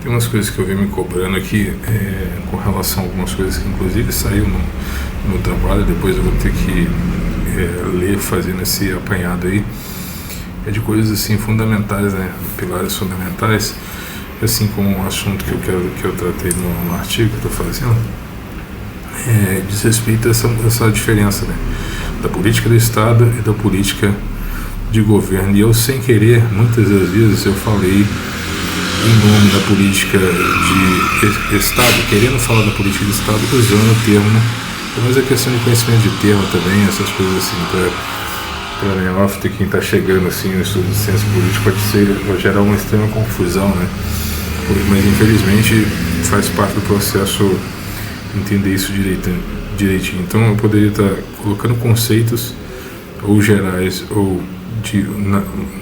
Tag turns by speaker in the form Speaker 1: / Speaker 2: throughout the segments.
Speaker 1: Tem umas coisas que eu venho me cobrando aqui com relação a algumas coisas que inclusive saiu no trabalho, depois eu vou ter que ler fazendo esse apanhado aí. É de coisas assim fundamentais, né? Pilares fundamentais, assim como um assunto que eu tratei no artigo que eu estou fazendo, diz respeito a essa diferença, né? Da política do Estado e da política de governo. E eu, sem querer, muitas das vezes eu falei em nome da política de Estado, querendo falar da política de Estado, usando o termo, mas a questão de conhecimento de termo também, essas coisas assim, para neófito, quem está chegando assim no estudo de ciência política, pode gerar uma extrema confusão, né? Mas infelizmente faz parte do processo entender isso direitinho. Então eu poderia estar colocando conceitos ou gerais ou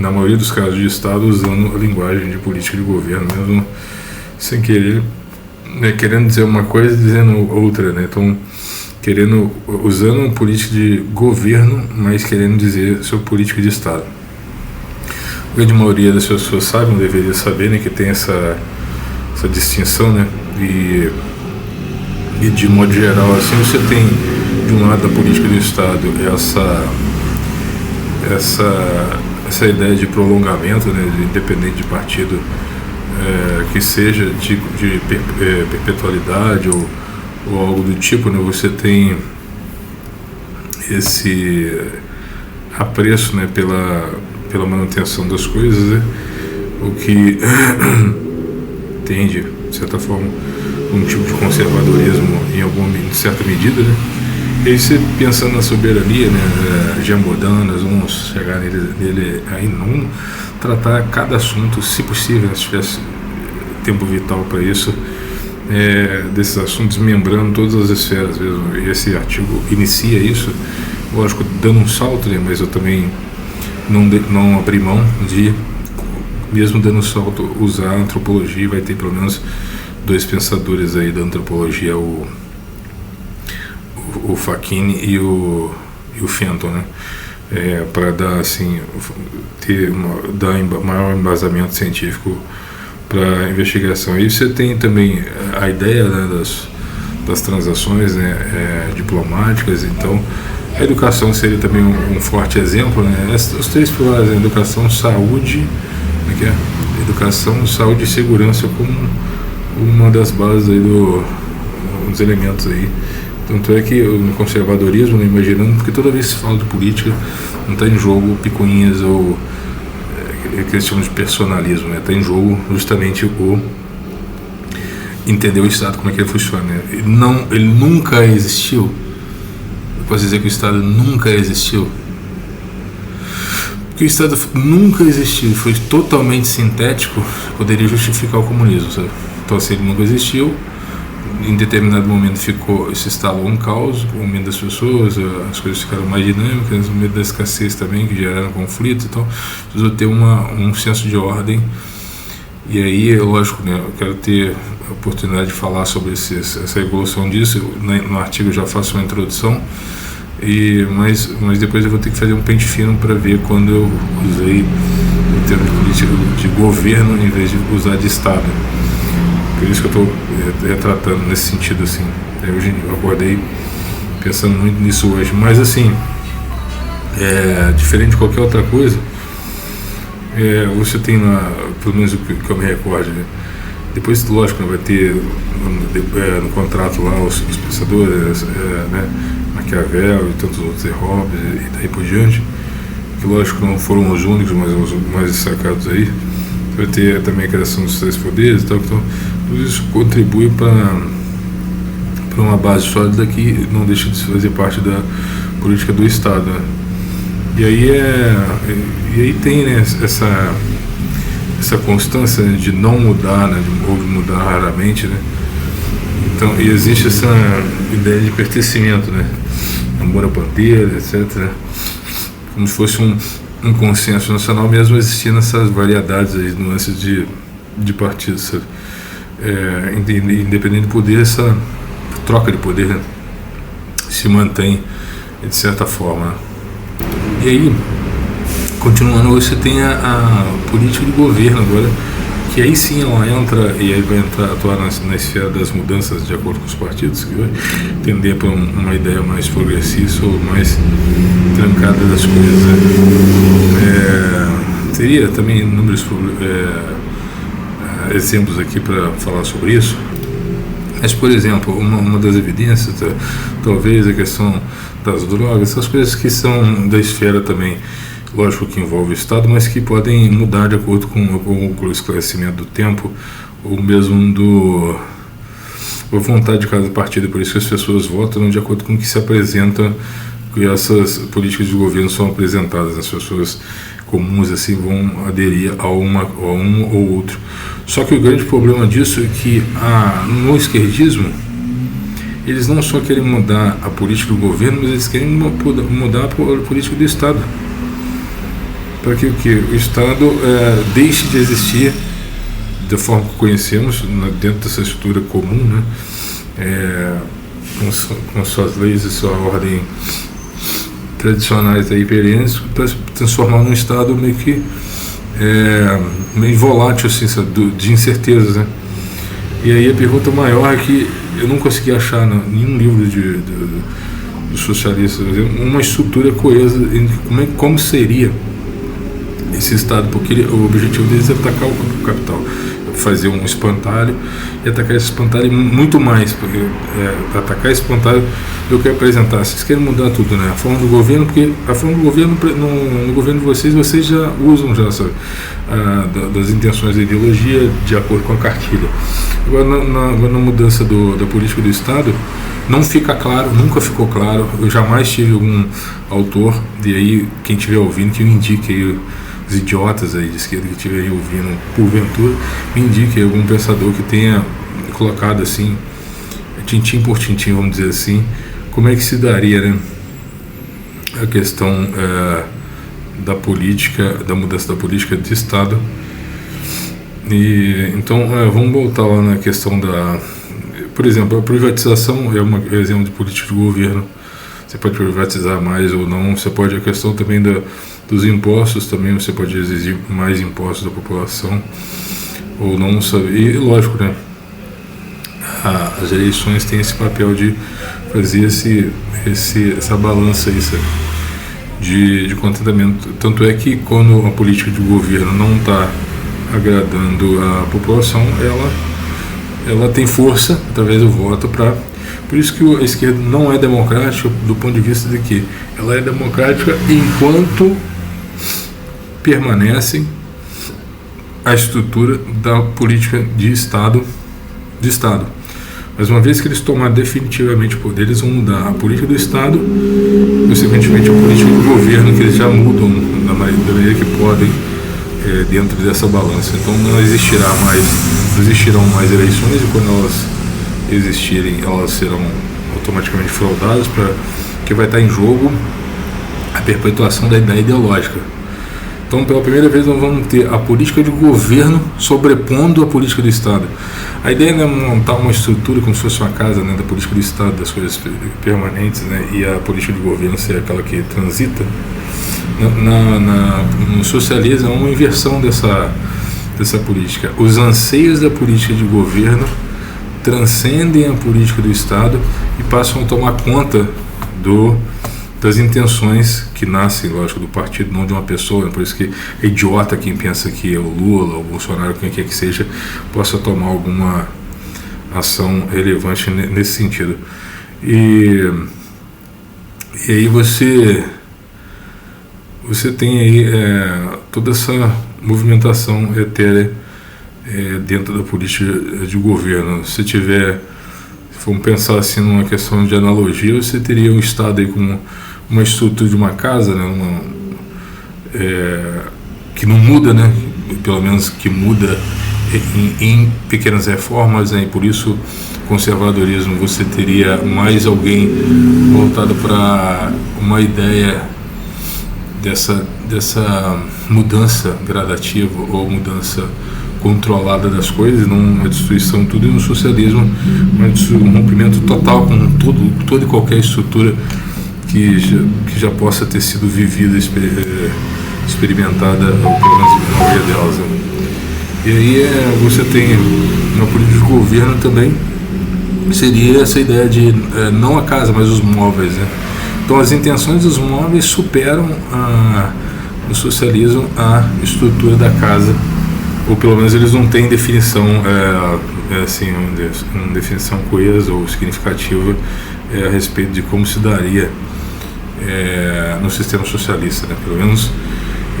Speaker 1: na maioria dos casos de Estado, usando a linguagem de política de governo, mesmo sem querer, né, querendo dizer uma coisa e dizendo outra, né? Então, usando uma política de governo, mas querendo dizer sobre política de Estado. A grande maioria das pessoas sabem, deveria saber, né, que tem essa distinção, né? E de modo geral, assim, você tem de um lado da política do Estado essa ideia de prolongamento, né, independente de partido que seja, de perpetualidade ou algo do tipo, né? Você tem esse apreço, né, pela manutenção das coisas, né? O que tende, de certa forma, um tipo de conservadorismo em certa medida, né? E aí você pensando na soberania, né, já mudando, nós vamos chegar nele aí, não tratar cada assunto, se possível, se tivesse tempo vital para isso, desses assuntos, desmembrando todas as esferas mesmo. E esse artigo inicia isso, lógico, dando um salto, né, mas eu também não abri mão de, mesmo dando um salto, usar a antropologia. Vai ter pelo menos dois pensadores aí da antropologia, o Facchini e o Fenton, né? Para dar assim, dar maior embasamento científico para a investigação. E você tem também a ideia, né, das transações, né, diplomáticas. Então a educação seria também um forte exemplo, né? Os três pilares: educação, saúde, educação, saúde e segurança, como uma das bases aí dos elementos aí. Tanto é que no conservadorismo, né, imaginando, porque toda vez que se fala de política, não está em jogo picuinhas ou que eles chamam de personalismo, né? Está em jogo justamente o entender o Estado, como é que ele funciona, né? Ele nunca existiu. Eu posso dizer que o Estado nunca existiu, porque o Estado nunca existiu, foi totalmente sintético, poderia justificar o comunismo, sabe? Então, se ele nunca existiu, em determinado momento se instalou um caos, com o medo das pessoas, as coisas ficaram mais dinâmicas, o medo da escassez também, que geraram conflitos. Então precisou ter um senso de ordem. E aí, lógico, né, eu quero ter a oportunidade de falar sobre essa evolução disso. No artigo eu já faço uma introdução, mas depois eu vou ter que fazer um pente fino para ver quando eu usei o termo de política de governo em vez de usar de Estado. Por isso que eu estou retratando nesse sentido, assim. Hoje eu acordei pensando muito nisso hoje. Mas assim, diferente de qualquer outra coisa, você tem pelo menos o que eu me recordo, né? Depois, lógico, vai ter no contrato lá os pensadores, né, Maquiavel e tantos outros, Hobbes e daí por diante, que lógico não foram os únicos, mas os mais destacados aí. Vai ter também a criação dos três poderes e tal. Então tudo isso contribui para uma base sólida que não deixa de fazer parte da política do Estado, né? E aí tem, né, essa constância, né, de não mudar, né, ou de mudar raramente, né? Então, e existe essa ideia de pertencimento, né? Amor à bandeira, etc., né? Como se fosse um consenso nacional, mesmo existindo essas variedades aí, nuances de partidos, sabe? Independente do poder, essa troca de poder, né, se mantém de certa forma, né? E aí, continuando, você tem a política de governo agora, que aí sim ela entra e aí vai atuar na esfera das mudanças de acordo com os partidos, que vai tender para uma ideia mais progressista ou mais trancada das coisas, né? Teria também inúmeros exemplos aqui para falar sobre isso, mas, por exemplo, uma das evidências, talvez a questão das drogas, essas coisas que são da esfera também, lógico que envolve o Estado, mas que podem mudar de acordo com o esclarecimento do tempo, ou mesmo a vontade de cada partido. Por isso que as pessoas votam de acordo com o que se apresenta, que essas políticas de governo são apresentadas. As pessoas comuns assim vão aderir a um ou outro. Só que o grande problema disso é que no esquerdismo eles não só querem mudar a política do governo, mas eles querem mudar a política do Estado, para que o Estado deixe de existir da forma que conhecemos, dentro dessa estrutura comum, né? Com suas leis e sua ordem tradicionais aí perenes, para transformar num Estado meio que meio volátil, assim, de incertezas, né? E aí a pergunta maior é que eu não consegui achar em nenhum livro dos socialistas uma estrutura coesa em como seria esse Estado, porque o objetivo deles é atacar o capital, fazer um espantalho e atacar esse espantalho muito mais, porque atacar esse espantalho eu quero apresentar. Vocês querem mudar tudo, né? A forma do governo, porque a forma do governo no governo de vocês já usam sabe, das intenções da ideologia de acordo com a cartilha. Agora na mudança da política do Estado não fica claro, nunca ficou claro. Eu jamais tive algum autor, e aí quem estiver ouvindo que me indique aí, os idiotas aí de esquerda que estiverem ouvindo porventura, me indique algum pensador que tenha colocado assim, tintim por tintim, vamos dizer assim, como é que se daria, né, a questão da política, da mudança da política de Estado. E então vamos voltar lá na questão por exemplo, a privatização é um exemplo de política de governo. Você pode privatizar mais ou não. Você pode, a questão também dos impostos também, você pode exigir mais impostos da população ou não, sabe? E lógico, né, as eleições têm esse papel de fazer essa balança aí, sabe, de contentamento. Tanto é que quando a política de governo não está agradando a população, ela tem força através do voto para... Por isso que a esquerda não é democrática do ponto de vista de que ela é democrática enquanto permanece a estrutura da política de Estado. Mas uma vez que eles tomarem definitivamente o poder, eles vão mudar a política do Estado, consequentemente a política do governo, que eles já mudam da maneira que podem dentro dessa balança. Então não existirão mais eleições, e quando elas existirem, elas serão automaticamente fraudadas, porque vai estar em jogo a perpetuação da ideia ideológica. Então, pela primeira vez, nós vamos ter a política de governo sobrepondo a política do Estado. A ideia não é montar uma estrutura como se fosse uma casa, né, da política do Estado, das coisas permanentes, né, e a política de governo ser aquela que transita. No socialismo é uma inversão dessa política. Os anseios da política de governo transcendem a política do Estado e passam a tomar conta das intenções que nascem, lógico, do partido, não de uma pessoa. Por isso que é idiota quem pensa que o Lula, o Bolsonaro, quem quer que seja, possa tomar alguma ação relevante nesse sentido. E aí você tem aí toda essa movimentação etérea dentro da política de governo. Se vamos pensar assim numa questão de analogia, você teria um Estado aí como uma estrutura de uma casa, né, que não muda, né, pelo menos que muda em pequenas reformas, né, e por isso conservadorismo. Você teria mais alguém voltado para uma ideia dessa mudança gradativa ou mudança controlada das coisas, não uma destruição tudo, e no socialismo um rompimento total com toda e qualquer estrutura que já possa ter sido vivida, experimentada, ou pelo menos a maioria delas. E aí você tem na política de governo também, seria essa ideia de não a casa, mas os móveis, né? Então as intenções dos móveis superam no socialismo a estrutura da casa, ou pelo menos eles não têm definição assim, uma definição coesa ou significativa a respeito de como se daria no sistema socialista, né? Pelo menos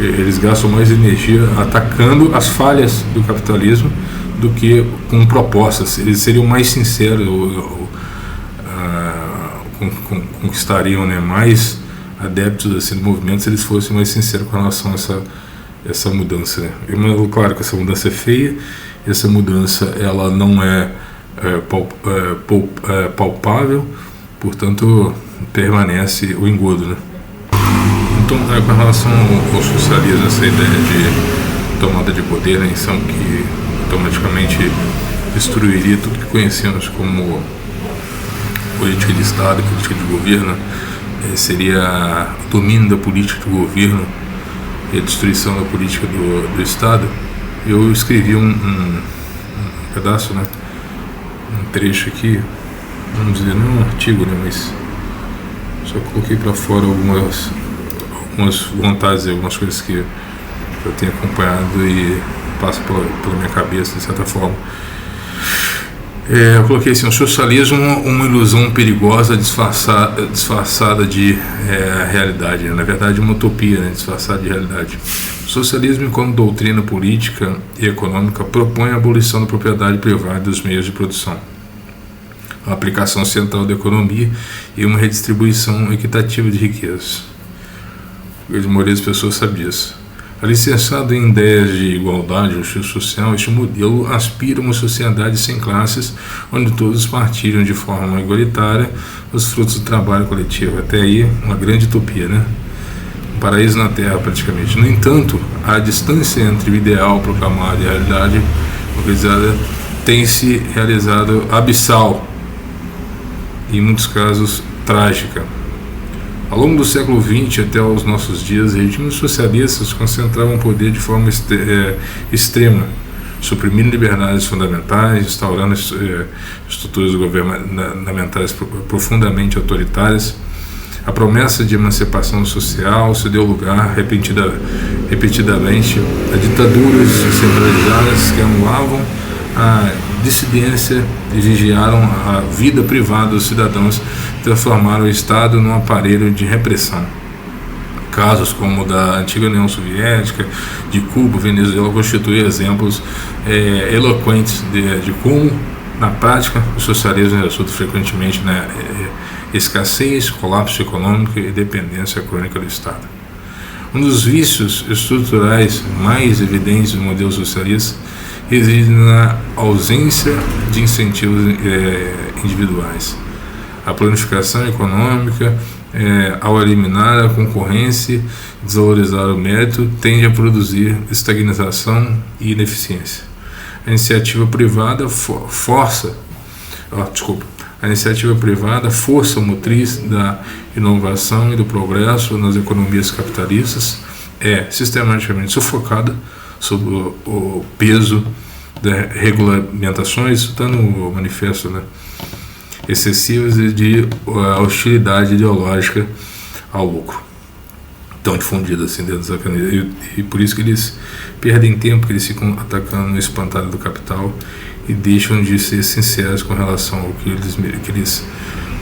Speaker 1: eles gastam mais energia atacando as falhas do capitalismo do que com propostas. Eles seriam mais sinceros, conquistariam, né, mais adeptos assim, do movimento se eles fossem mais sinceros com relação a essa mudança, né? Claro que essa mudança é feia, essa mudança ela não é palpável, portanto permanece o engodo, né? Então, com relação ao socialismo, essa ideia de tomada de poder, né, então, que automaticamente destruiria tudo que conhecemos como política de Estado, política de governo, seria o domínio da política de governo e a destruição da política do Estado. Eu escrevi um pedaço, né, um trecho aqui, vamos dizer, não um artigo, né, mas só coloquei para fora algumas vontades, algumas coisas que eu tenho acompanhado e passa pela minha cabeça de certa forma. Eu coloquei assim: o socialismo uma ilusão perigosa disfarçada de realidade, né? Na verdade uma utopia, né, disfarçada de realidade. O socialismo, enquanto doutrina política e econômica, propõe a abolição da propriedade privada dos meios de produção, a aplicação central da economia e uma redistribuição equitativa de riquezas. A maioria das pessoas sabe disso. Alicerçado em ideias de igualdade e justiça social, este modelo aspira a uma sociedade sem classes, onde todos partilham de forma igualitária os frutos do trabalho coletivo. Até aí, uma grande utopia, né? Um paraíso na Terra, praticamente. No entanto, a distância entre o ideal proclamado e a realidade organizada tem se realizado abissal, e em muitos casos trágica. Ao longo do século XX até os nossos dias, regimes socialistas concentravam poder de forma extrema, suprimindo liberdades fundamentais, instaurando estruturas governamentais profundamente autoritárias. A promessa de emancipação social se deu lugar repetidamente a ditaduras centralizadas que anulavam a dissidência e vigiaram a vida privada dos cidadãos, transformaram o Estado num aparelho de repressão. Casos como o da antiga União Soviética, de Cuba, Venezuela, constituem exemplos eloquentes de como, na prática, o socialismo resulta frequentemente na escassez, colapso econômico e dependência crônica do Estado. Um dos vícios estruturais mais evidentes do modelo socialista reside na ausência de incentivos individuais. A planificação econômica, ao eliminar a concorrência e desvalorizar o mérito, tende a produzir estagnação e ineficiência. A iniciativa privada força motriz da inovação e do progresso nas economias capitalistas é sistematicamente sufocada sob o peso das regulamentações, está no manifesto, né, excessivas e de hostilidade ideológica ao lucro, tão difundida assim dentro das academias, e por isso que eles perdem tempo, que eles ficam atacando o espantalho do capital e deixam de ser sinceros com relação ao que eles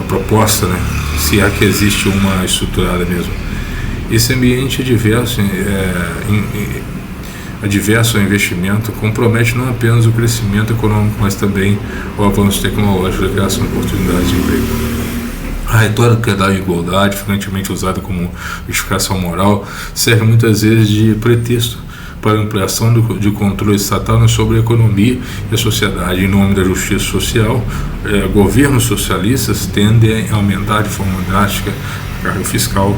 Speaker 1: a proposta, né, se é que existe uma estruturada mesmo. Esse ambiente adverso ao investimento compromete não apenas o crescimento econômico, mas também o avanço tecnológico e a criação de oportunidades de emprego. A retórica da igualdade, frequentemente usada como justificação moral, serve muitas vezes de pretexto para a ampliação de controle estatal sobre a economia e a sociedade. Em nome da justiça social, governos socialistas tendem a aumentar de forma drástica a carga fiscal,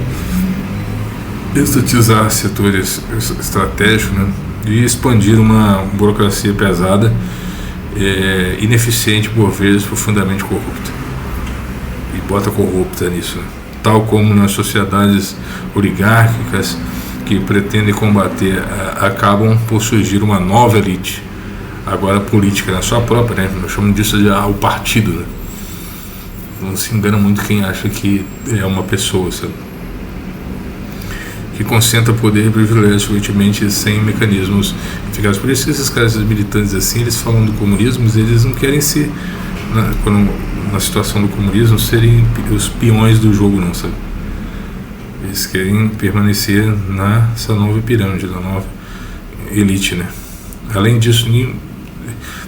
Speaker 1: estatizar setores estratégicos, né, e expandir uma burocracia pesada, ineficiente por vezes, profundamente corrupta. E bota corrupta nisso, né? Tal como nas sociedades oligárquicas que pretendem combater, acabam por surgir uma nova elite, agora a política, na sua própria, né? Nós chamamos disso de o partido, né? Não se engana muito quem acha que é uma pessoa, sabe? Que concentra poder e privilégio frequentemente sem mecanismos eficazes. Por isso que esses caras militantes assim, eles falam do comunismo, mas eles não querem ser, na situação do comunismo, serem os peões do jogo, não, sabe? Eles querem permanecer nessa nova pirâmide, na nova elite, né? Além disso, ninguém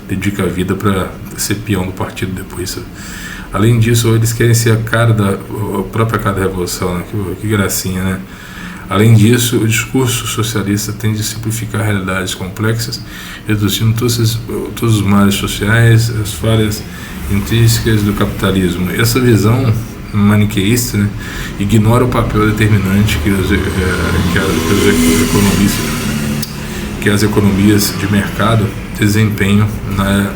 Speaker 1: dedica a vida para ser peão do partido depois, sabe? Além disso, eles querem ser a própria cara da revolução, né? Que gracinha, né? Além disso, o discurso socialista tende a simplificar realidades complexas, reduzindo todos os males sociais, as falhas intrínsecas do capitalismo. Essa visão maniqueísta, né, ignora o papel determinante que as economias de mercado desempenham na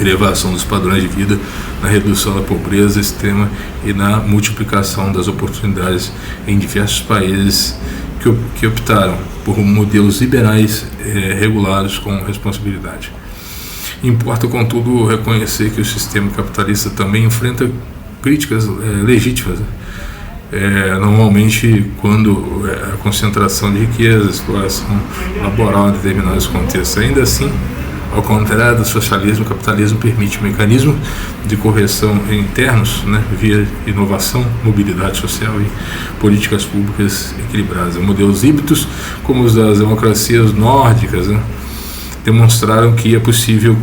Speaker 1: elevação dos padrões de vida, na redução da pobreza extrema e na multiplicação das oportunidades em diversos países que optaram por modelos liberais regulados com responsabilidade. Importa, contudo, reconhecer que o sistema capitalista também enfrenta críticas legítimas, normalmente quando a concentração de riqueza, a exploração laboral em determinados contextos. Ainda assim, ao contrário do socialismo, o capitalismo permite mecanismos de correção internos, né, via inovação, mobilidade social e políticas públicas equilibradas. Modelos híbridos, como os das democracias nórdicas, né, demonstraram que é possível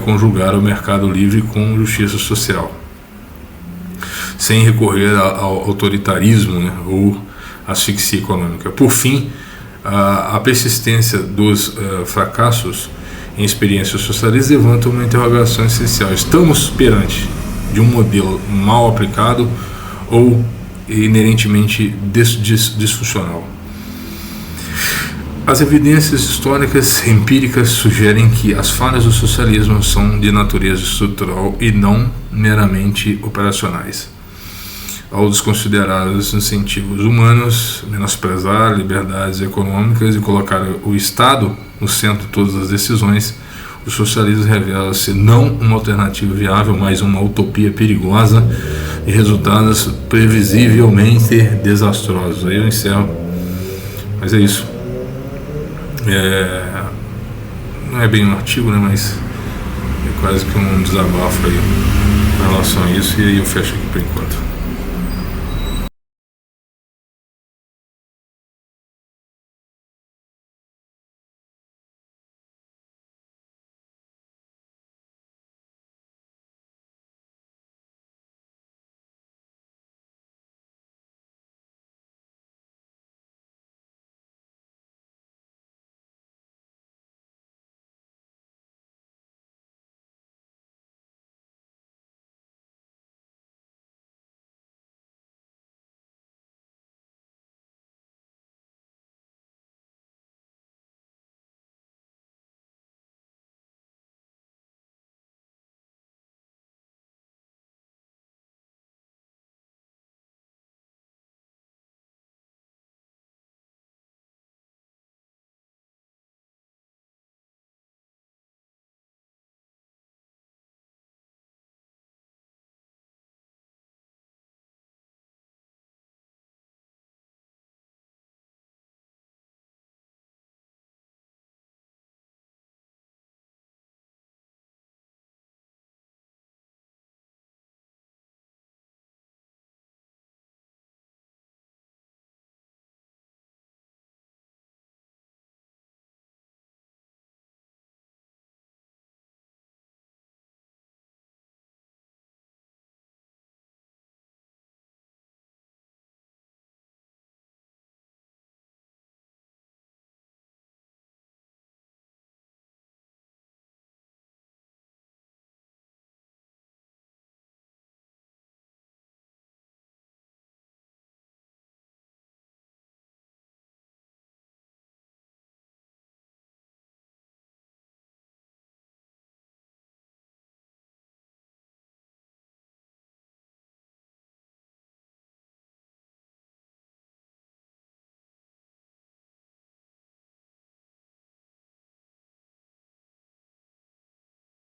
Speaker 1: conjugar o mercado livre com justiça social, sem recorrer ao autoritarismo, né, ou asfixia econômica. Por fim, a persistência dos fracassos em experiências socialistas levanta uma interrogação essencial. Estamos perante de um modelo mal aplicado ou inerentemente disfuncional? As evidências históricas empíricas sugerem que as falhas do socialismo são de natureza estrutural e não meramente operacionais. Ao desconsiderar os incentivos humanos, menosprezar liberdades econômicas e colocar o Estado no centro de todas as decisões, o socialismo revela-se não uma alternativa viável, mas uma utopia perigosa e resultados previsivelmente desastrosos. Aí eu encerro, mas é isso. Não é bem um artigo, né, mas é quase que um desabafo aí em relação a isso, e aí eu fecho aqui por enquanto.